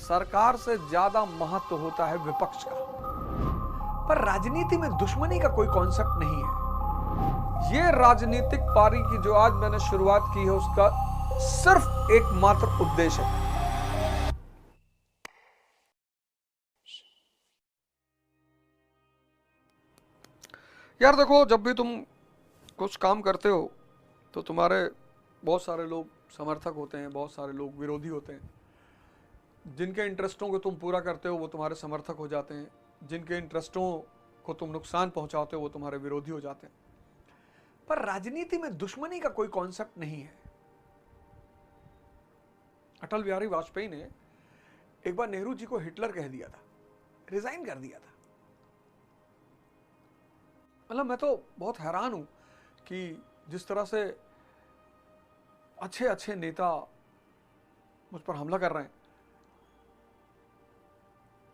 सरकार से ज्यादा महत्व होता है विपक्ष का। पर राजनीति में दुश्मनी का कोई कॉन्सेप्ट नहीं है। ये राजनीतिक पारी की जो आज मैंने शुरुआत की है उसका सिर्फ एकमात्र उद्देश्य है। यार देखो, जब भी तुम कुछ काम करते हो तो तुम्हारे बहुत सारे लोग समर्थक होते हैं, बहुत सारे लोग विरोधी होते हैं। जिनके इंटरेस्टों को तुम पूरा करते हो वो तुम्हारे समर्थक हो जाते हैं, जिनके इंटरेस्टों को तुम नुकसान पहुंचाते हो वो तुम्हारे विरोधी हो जाते हैं। पर राजनीति में दुश्मनी का कोई कॉन्सेप्ट नहीं है। अटल बिहारी वाजपेयी ने एक बार नेहरू जी को हिटलर कह दिया था, रिजाइन कर दिया था। मतलब मैं तो बहुत हैरान हूं कि जिस तरह से अच्छे अच्छे नेता मुझ पर हमला कर रहे हैं,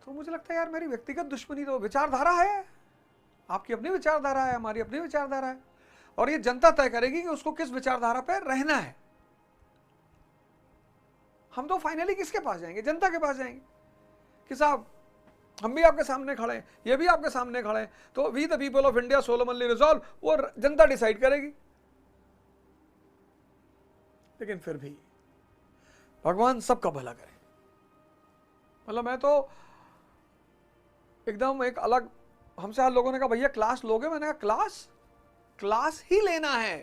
तो मुझे लगता है यार मेरी व्यक्तिगत दुश्मनी तो विचारधारा है। आपकी अपनी विचारधारा है, हमारी अपनी विचारधारा है, और ये जनता तय करेगी कि उसको किस विचारधारा पर रहना है। हम तो फाइनली किसके पास जाएंगे? जनता के पास जाएंगे कि साहब हम भी आपके सामने खड़े हैं, ये भी आपके सामने खड़े हैं, तो we the people of India solemnly resolve, वो जनता डिसाइड करेगी। लेकिन फिर भी भगवान सबका भला करे। मतलब मैं तो एकदम एक अलग, हमसे आज लोगों ने कहा भैया क्लास लोगे? मैंने कहा क्लास ही लेना है।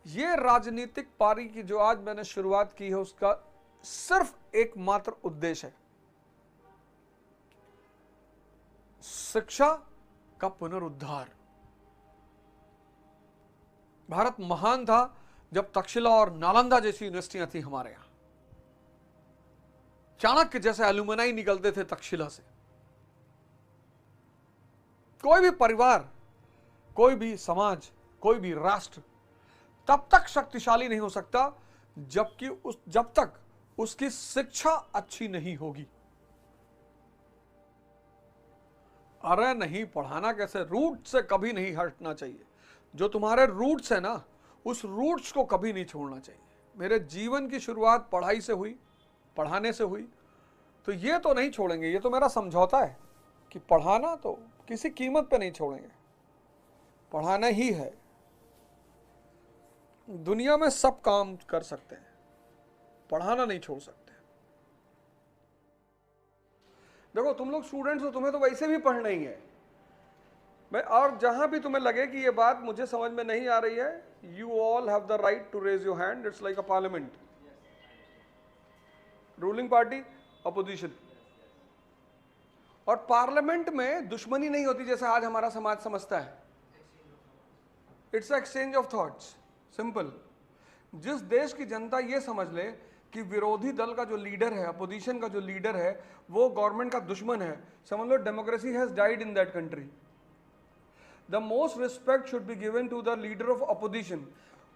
ये राजनीतिक पारी की जो आज मैंने शुरुआत की है उसका सिर्फ एकमात्र उद्देश्य है शिक्षा का पुनरुद्धार। भारत महान था जब तक्षशिला और नालंदा जैसी यूनिवर्सिटियां थी हमारे यहां। चाणक्य जैसे एल्यूमिनाई निकलते थे तक्षशिला से। कोई भी परिवार, कोई भी समाज, कोई भी राष्ट्र तब तक शक्तिशाली नहीं हो सकता जब तक उसकी शिक्षा अच्छी नहीं होगी। अरे नहीं, पढ़ाना कैसे, रूट से कभी नहीं हटना चाहिए। जो तुम्हारे रूट्स है ना, उस रूट्स को कभी नहीं छोड़ना चाहिए। मेरे जीवन की शुरुआत पढ़ाई से हुई, पढ़ाने से हुई, तो ये तो नहीं छोड़ेंगे। ये तो मेरा समझौता है कि पढ़ाना तो किसी कीमत पे नहीं छोड़ेंगे, पढ़ाना ही है। दुनिया में सब काम कर सकते हैं, पढ़ाना नहीं छोड़ सकते। देखो तुम लोग स्टूडेंट्स हो, तुम्हें तो वैसे भी पढ़ना ही है। मैं और जहां भी तुम्हें लगे कि ये बात मुझे समझ में नहीं आ रही है, you all have the right to raise your hand. It's like a parliament, ruling party, opposition. और पार्लियामेंट में दुश्मनी नहीं होती जैसा आज हमारा समाज समझता है। It's exchange of thoughts, simple. जिस देश की जनता ये समझ ले कि विरोधी दल का जो लीडर है, अपोजिशन का जो लीडर है, वो गवर्नमेंट का दुश्मन है, समझ लो democracy has died in that country. The most respect should be given to the leader of opposition.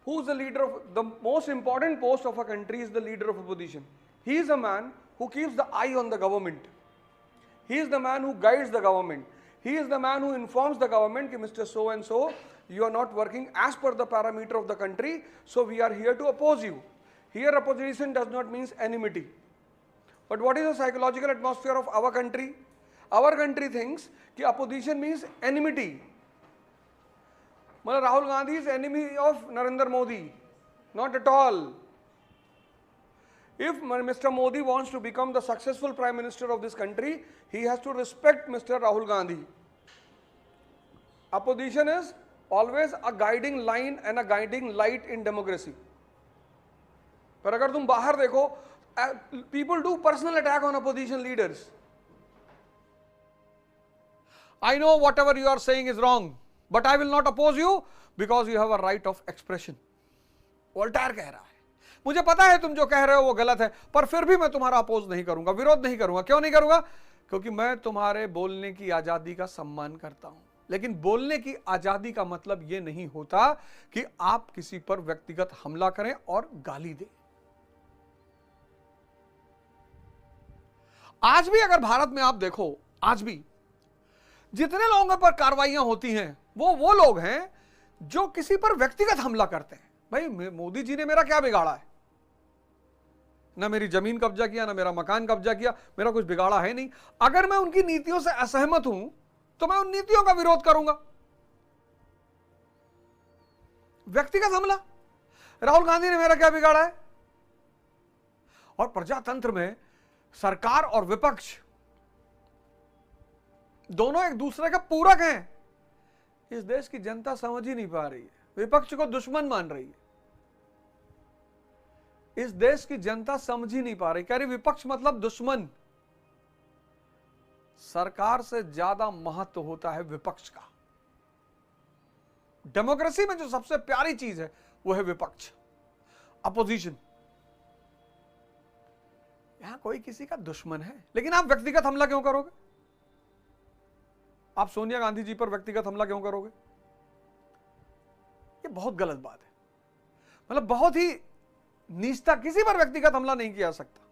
Who is the leader of the most important post of a country? Is the leader of opposition. He is a man who keeps the eye on the government. He is the man who guides the government. He is the man who informs the government that Mr. So and so, you are not working as per the parameter of the country, so we are here to oppose you. Here opposition does not mean enmity. But what is the psychological atmosphere of our country? Our country thinks that opposition means enmity. Rahul Gandhi is enemy of Narendra Modi. Not at all. If Mr. Modi wants to become the successful Prime Minister of this country, he has to respect Mr. Rahul Gandhi. Opposition is always a guiding line and a guiding light in democracy. पर अगर तुम बाहर देखो, people do personal attack on opposition leaders. I know whatever you are saying is wrong, but I will not oppose you because you have a right of expression. Voltaire कह रहा है, मुझे पता है तुम जो कह रहे हो वो गलत है, पर फिर भी मैं तुम्हारा अपोज नहीं करूंगा, विरोध नहीं करूंगा। क्यों नहीं करूंगा? क्योंकि मैं तुम्हारे बोलने की आजादी का सम्मान करता हूं। लेकिन बोलने की आजादी का मतलब यह नहीं होता कि आप किसी पर व्यक्तिगत हमला करें और गाली दें। आज भी अगर भारत में आप देखो, आज भी जितने लोगों पर कार्रवाइयां होती हैं वो लोग हैं जो किसी पर व्यक्तिगत हमला करते हैं। भाई मोदी जी ने मेरा क्या बिगाड़ा है? ना मेरी जमीन कब्जा किया, ना मेरा मकान कब्जा किया, मेरा कुछ बिगाड़ा है नहीं। अगर मैं उनकी नीतियों से असहमत हूं तो मैं उन नीतियों का विरोध करूंगा। व्यक्तिगत हमला, राहुल गांधी ने मेरा क्या बिगाड़ा है? और प्रजातंत्र में सरकार और विपक्ष दोनों एक दूसरे का पूरक हैं। इस देश की जनता समझ ही नहीं पा रही है, विपक्ष को दुश्मन मान रही है। इस देश की जनता समझ ही नहीं पा रही, कह रही विपक्ष मतलब दुश्मन। सरकार से ज्यादा महत्व होता है विपक्ष का। डेमोक्रेसी में जो सबसे प्यारी चीज है वो है विपक्ष, अपोजिशन। यहां कोई किसी का दुश्मन है, लेकिन आप व्यक्तिगत हमला क्यों करोगे? आप सोनिया गांधी जी पर व्यक्तिगत हमला क्यों करोगे? ये बहुत गलत बात है। मतलब बहुत ही नीचता, किसी पर व्यक्तिगत हमला नहीं किया जा सकता।